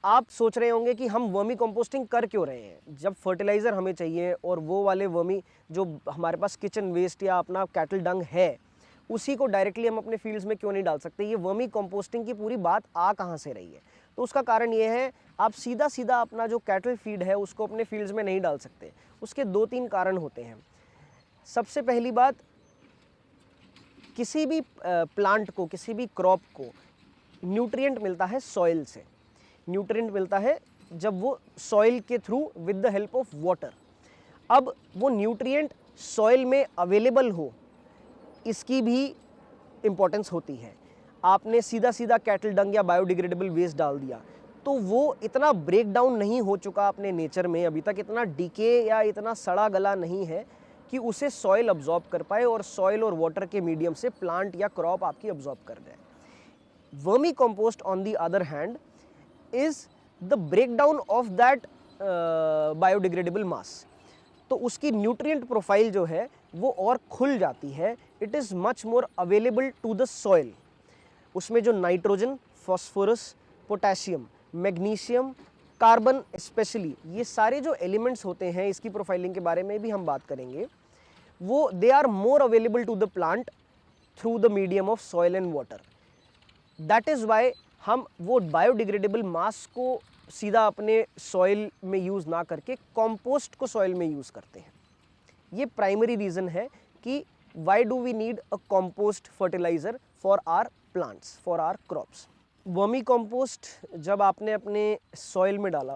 आप सोच रहे होंगे कि हम वर्मी कंपोस्टिंग कर क्यों रहे हैं, जब फर्टिलाइज़र हमें चाहिए और वो वाले वर्मी जो हमारे पास किचन वेस्ट या अपना कैटल डंग है उसी को डायरेक्टली हम अपने फील्ड्स में क्यों नहीं डाल सकते। ये वर्मी कंपोस्टिंग की पूरी बात आ कहाँ से रही है, तो उसका कारण ये है आप सीधा सीधा अपना जो कैटल फीड है उसको अपने फील्ड्स में नहीं डाल सकते। उसके 2-3 कारण होते हैं। सबसे पहली बात, किसी भी प्लांट को, किसी भी क्रॉप को न्यूट्रिएंट मिलता है सॉइल से। न्यूट्रिएंट मिलता है जब वो सॉइल के through with the help of water. अब वो न्यूट्रिएंट सॉइल में अवेलेबल हो, इसकी भी इम्पोर्टेंस होती है। आपने सीधा सीधा कैटल डंग या बायोडिग्रेडेबल वेस्ट डाल दिया तो वो इतना ब्रेक डाउन नहीं हो चुका अपने नेचर में अभी तक, इतना डीके या इतना सड़ा गला नहीं है कि उसे सॉइल अब्जॉर्ब कर पाए और सॉइल और वाटर के मीडियम से प्लांट या क्रॉप आपकी अब्जॉर्ब कर जाए। Vermi compost on the other hand is the breakdown of that biodegradable mass. तो उसकी न्यूट्रिएंट प्रोफाइल जो है वो और खुल जाती है। It is much more available to the soil. उसमें जो nitrogen, phosphorus, potassium, magnesium, carbon specially, ये सारे जो एलिमेंट्स होते हैं, इसकी प्रोफाइलिंग के बारे में भी हम बात करेंगे, वो they are more available to the plant through the medium of soil and water. That is why हम वो बायोडिग्रेडेबल मास को सीधा अपने सॉइल में यूज़ ना करके कंपोस्ट को सॉइल में यूज़ करते हैं। ये प्राइमरी रीज़न है कि why do we need a compost fertiliser for our plants, for our crops. Vermi compost जब आपने अपने सॉइल में डाला,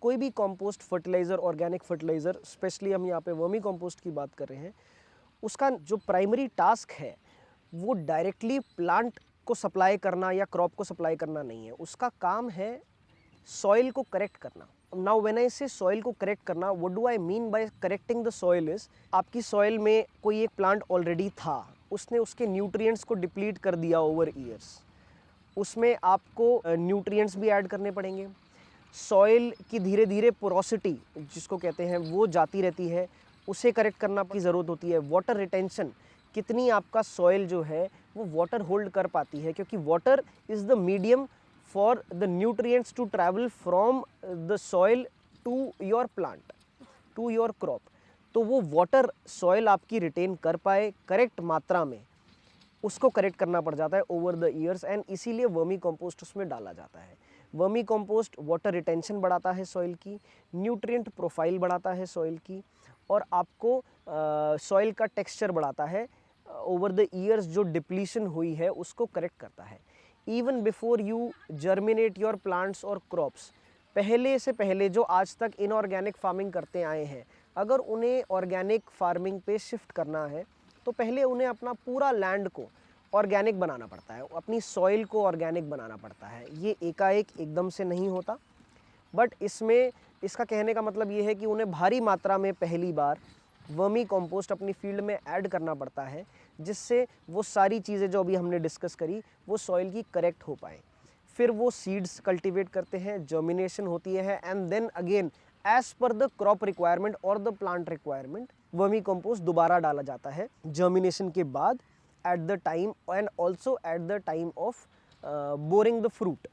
कोई भी compost fertiliser, organic fertiliser, specially हम यहाँ पे वर्मी कंपोस्ट की बात कर रहे हैं, उसका जो प्राइमरी टास्क है वो डायरेक्टली प्लांट को सप्लाई करना या क्रॉप को सप्लाई करना नहीं है। उसका काम है सॉइल को करेक्ट करना। नाउ व्हेन आई से सॉइल को करेक्ट करना, what do I mean by correcting the soil is, आपकी सॉइल में कोई एक प्लांट ऑलरेडी था, उसने उसके न्यूट्रिएंट्स को डिप्लीट कर दिया ओवर ईयर्स, उसमें आपको न्यूट्रिएंट्स भी ऐड करने पड़ेंगे। सॉइल की धीरे धीरे पोरोसिटी जिसको कहते हैं वो जाती रहती है, उसे करेक्ट करना की ज़रूरत होती है। वाटर रिटेंशन, कितनी आपका सॉइल जो है वो वाटर होल्ड कर पाती है, क्योंकि water is the medium for the nutrients to travel from the soil to your plant, to your crop. तो वो वाटर सॉइल आपकी रिटेन कर पाए करेक्ट मात्रा में, उसको करेक्ट करना पड़ जाता है ओवर द ईयर्स, एंड इसीलिए वर्मी कंपोस्ट उसमें डाला जाता है। वर्मी कंपोस्ट वाटर रिटेंशन बढ़ाता है सॉइल की, न्यूट्रिएंट प्रोफाइल बढ़ाता है सॉइल की, और आपको सॉइल का टेक्सचर बढ़ाता है। ओवर द ईयर्स जो डिप्लीशन हुई है उसको करेक्ट करता है। Even before you germinate your plants और क्रॉप्स, पहले से पहले जो आज तक इनऑर्गेनिक फार्मिंग करते आए हैं, अगर उन्हें ऑर्गेनिक फार्मिंग पे शिफ्ट करना है तो पहले उन्हें अपना पूरा लैंड को ऑर्गेनिक बनाना पड़ता है, अपनी सॉइल को ऑर्गेनिक बनाना पड़ता है। ये एकाएक एकदम से नहीं होता, बट इसमें इसका कहने का मतलब ये है कि उन्हें भारी मात्रा में पहली बार वर्मी कंपोस्ट अपनी फील्ड में ऐड करना पड़ता है, जिससे वो सारी चीज़ें जो अभी हमने डिस्कस करी वो सॉइल की करेक्ट हो पाए। फिर वो सीड्स कल्टीवेट करते हैं, जर्मिनेशन होती है, and then again as per the crop requirement और the plant requirement vermi compost दोबारा डाला जाता है जर्मिनेशन के बाद, at the time and also at the time of boring the fruit.